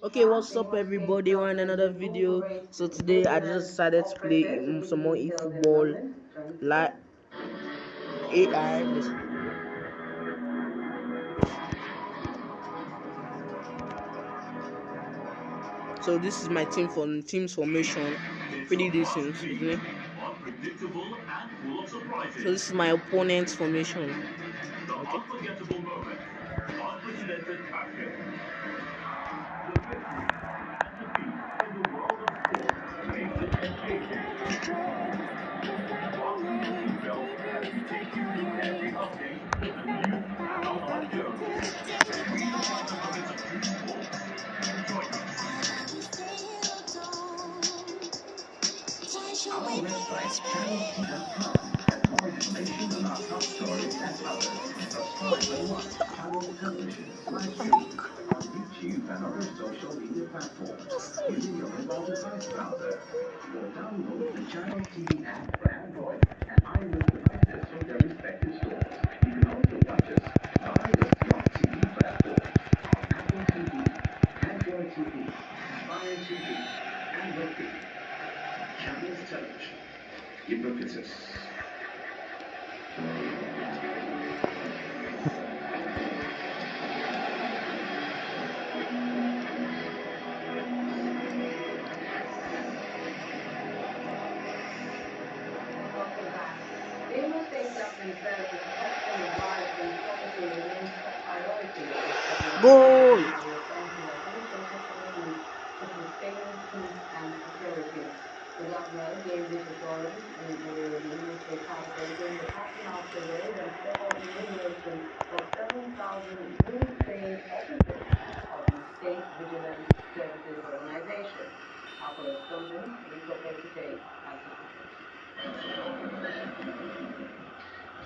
Okay, what's up everybody? On another video. So today I just decided to play some more eFootball like AI. So this is my team's formation. Pretty decent, isn't it? So this is my opponent's formation. Okay. Channel Television live stream on YouTube and other social media platforms using your mobile device browser. Or download the Channel TV app for Android and iOS devices from their respective stores. You can also watch us via the Smart TV platform on Apple TV, Android TV, Fire TV, and Roku. Channels Television. Ubiquitous. Goal!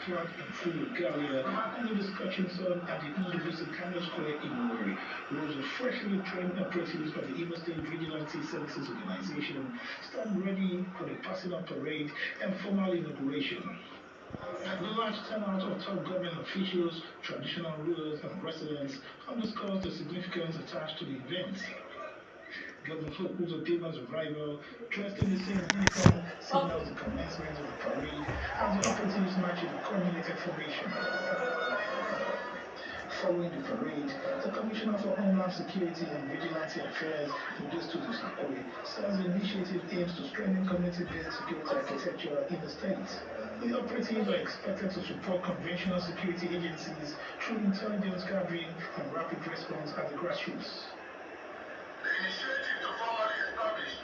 Flood and full Gallia, and the discussions on at the University Kano Square in Owerri. Rows of freshly trained operatives of the Imo State Vigilante Services Organization stand ready for the passing out parade and formal inauguration. The large turnout of top government officials, traditional rulers, and residents underscores the significance attached to the event. Governor Hope Uzodinma's arrival, dressed in the same uniform, signals the commencement of the parade as the operatives march in a coordinated formation. Following the parade, the Commissioner for Homeland Security and Vigilante Affairs, Modestus Usakwe, says the initiative aims to strengthen community-based security architecture in the state. The operatives are expected to support conventional security agencies through intelligence gathering and rapid response at the grassroots. The initiative to formally establish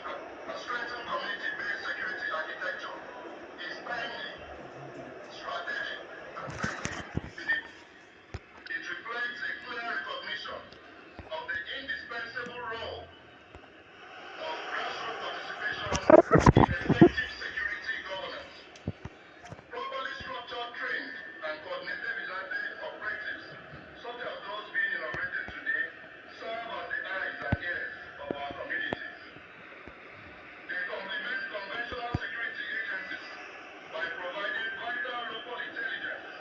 and strengthen community-based security architecture is timely, strategic, and very needed. It reflects a clear recognition of the indispensable role of grassroots participation in effective security governance. Properly structured, trained, and coordinated vigilante operatives, such as those being inaugurated today, serve as the eyes and ears of our communities. They complement conventional security agencies by providing vital local intelligence,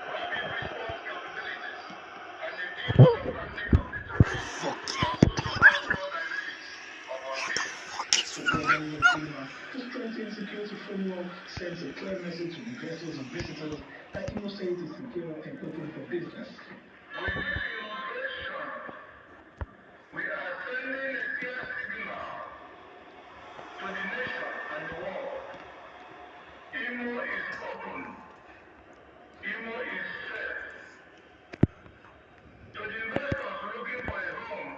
rapid response capabilities, and a deep understanding of the terrain and socio-cultural dynamics of our state. Together with FEMA, to strengthen security follow-up sends a clear message to investors and visitors that Imo State is secure and open for business. With this inauguration, we are sending a clear signal to the nation and the world. Imo is open. Imo is safe. To the investors looking for a home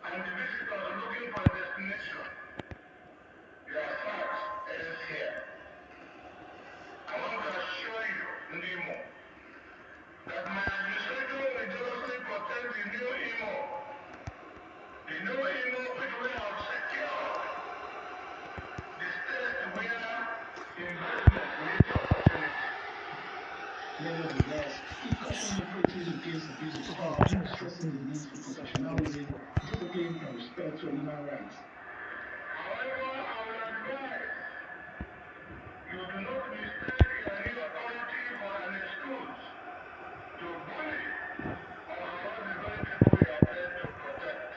and the visitors looking for a destination, your search ends here. I want to assure you, Imo, that my administration will jealously protect the new Imo. The new Imo which we have secured. The state where investment meets opportunity. Nevertheless, he cautioned operatives against abuse of power, stressing the need for professionalism, discipline, and respect for human rights. However, I will advise you do not mistake your new authority for an excuse to bully or harass the very people you are paid to protect.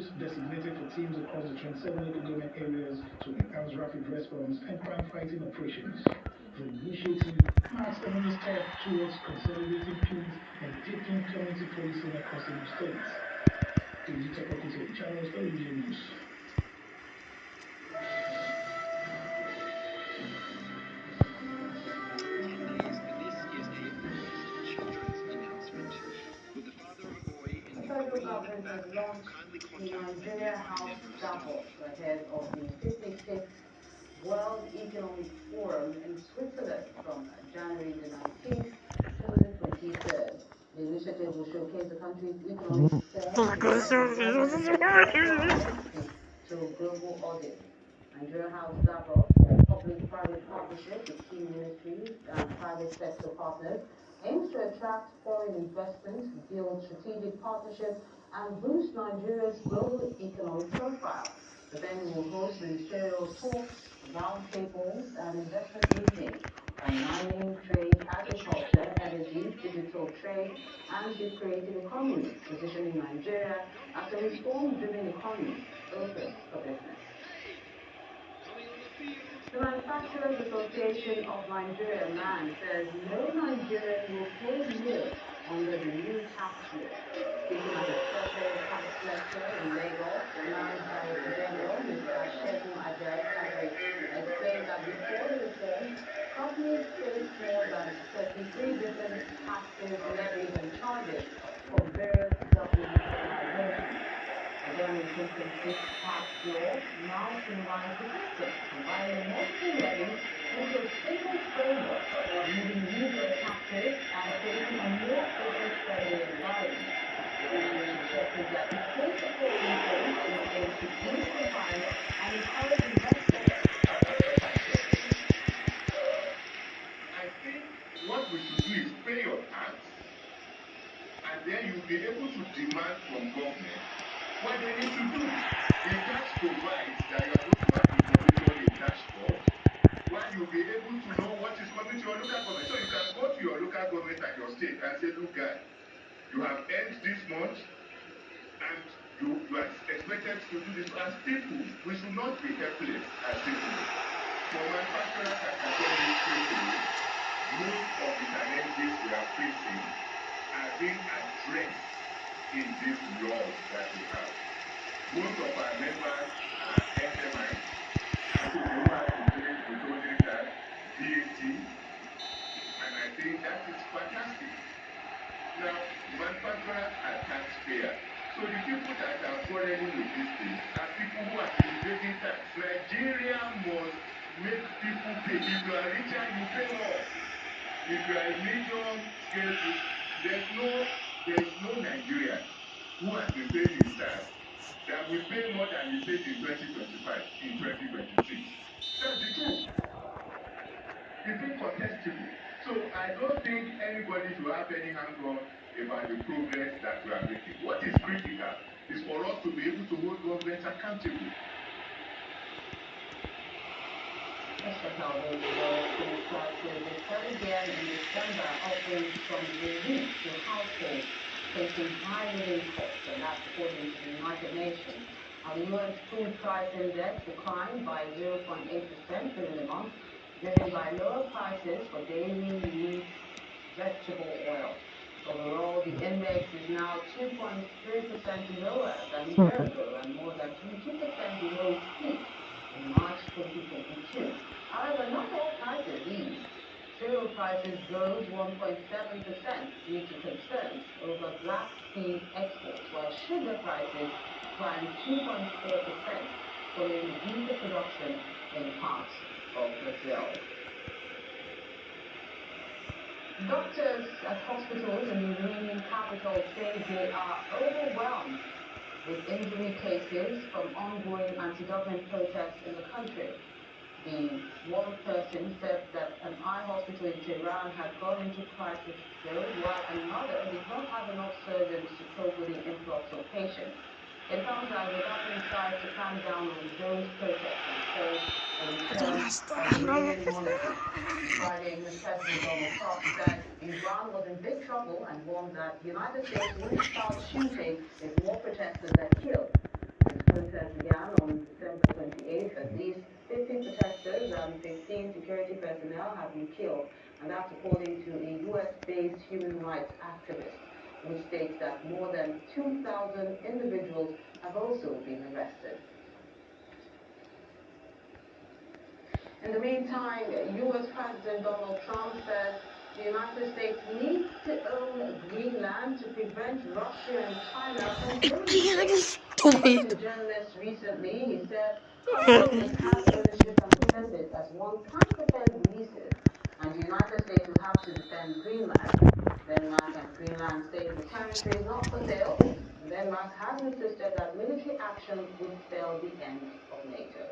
crews designated for teams across the 27 local government areas to enhance rapid response and crime fighting operations. The initiative marks another step towards consolidating peace and deepening community policing across the states. Digital Capital, Channels Television News. The federal government has launched the Nigeria House Davos ahead of the 56th World Economic Forum in Switzerland from January the 19th to the 23rd. The initiative will showcase the country's economic to a global audience. Nigeria House Davos, a public-private partnership with key ministries and private sector partners, aims to attract foreign investment, build strategic partnerships, and boost Nigeria's global economic profile. The venue will host ministerial talks, roundtables, and investment meetings on mining, trade, agriculture, energy, digital trade, and the creative economy, positioning Nigeria as a reform-driven economy open for business. The Manufacturers Association of Nigeria, MAN, says no Nigerian will pay more under the new tax law. Speaking at a special tax lecture in Lagos, the MAN Director General, Mr. Segun Ajayi, explained that before the reform, companies faced more than 33 different taxes, levies, and charges from various government organizations. Again, in 2026 tax law now streamlines the system, combining multiple levies into a single framework, removing useless taxes and creating a more business-friendly environment. The government suggested that the state support reforms will aim to ease compliance and encourage investment across the country. I think what we should do is pay your tax, and then you'll be able to demand from government what they need to do. The tax provides that you are going to have information in dashboard, where you'll be able to know what is coming to your local government. So you can go to your local government at your state and say, look guys, you have earned this much, and you are expected to do this. As people, we should not be helpless as people. For manufacturers, I can tell you straight most of the challenges we are facing are being addressed in these laws that we have. Most of our members are SMIs, and so they don't have to pay withholding tax, VAT, and I think that is fantastic. Now, manufacturers are taxpayers, so the people that are quarreling with this thing are people who are evading tax. Nigeria must make people pay. If you are richer, you pay more. If you are a medium scale, there's no Nigeria who has been paying his tax that will pay more than he paid in 2025, in 2026. That's the truth. It's incontestable. So I don't think anybody should have any hang-on about the progress that we are making. What is critical is for us to be able to hold governments accountable. Mr. Calvin, food prices fell again in December, offering some relief to households facing high living costs, and that's according to the United Nations. Now, the U.S. food price index declined by 0.8% during the month, driven by lower prices for dairy, meat, vegetable oil. Overall, the index is now 2.3% lower than a year ago and more than 22% below its peak in March 2022. However, not all prices eased. Cereal prices rose 1.7% due to concerns over Black Sea exports, while sugar prices climbed 2.4% following weaker production in parts of Brazil. Doctors at hospitals in the Iranian capital say they are overwhelmed with injury cases from ongoing anti-government protests in the country. The one person said that an eye hospital in Tehran had gone into crisis mode, while another did not have enough surgeons to cope with the influx of patients. It sounds like the government tries to clamp down on those protests and calls for the return of Iranian monarchy. Friday, U.S. President Donald Trump said Iran was in big trouble and warned that the United States wouldn't start shooting if more protesters are killed. began on December 28th. At least 50 protesters and 15 security personnel have been killed, and that's according to a U.S.-based human rights activist, which states that more than 2,000 individuals have also been arrested. In the meantime, U.S. President Donald Trump says the United States needs to own Greenland to prevent Russia and China from doing so. Speaking to journalists recently, he said countries that have ownership and defend it as one can't defend leases, and the United States will have to defend Greenland. Denmark and Greenland say the territory is not for sale. Denmark has insisted that military action would spell the end of NATO.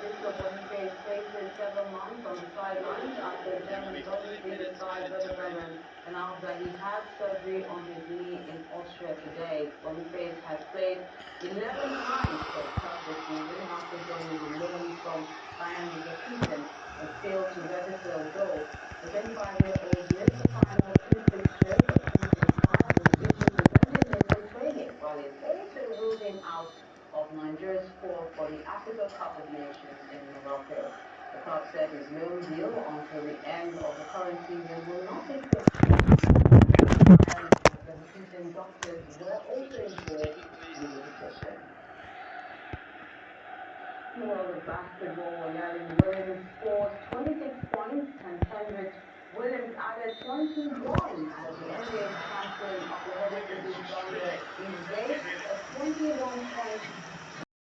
Victor Boniface faces 7 months on the sidelines after German Bundesliga side Werder Bremen announced that he had surgery on his knee in Austria today. Boniface has played 11 times for the club this season after joining on loan from Bayern Leverkusen and failed to register a goal. The 25-year-old missed the final 2 fixtures of season 5 in which he presented little training, while it also ruled him out of Nigeria's squad for the Africa Cup of Nations in Morocco. The club said his loan deal until the end of the current season will not be fixed. And the Leverkusen doctors were also involved in the decision. In the world of basketball, Yalen Williams scored 26 points and Kendrick Williams added 21 as the NBA champion Oklahoma City Thunder erased a 21-point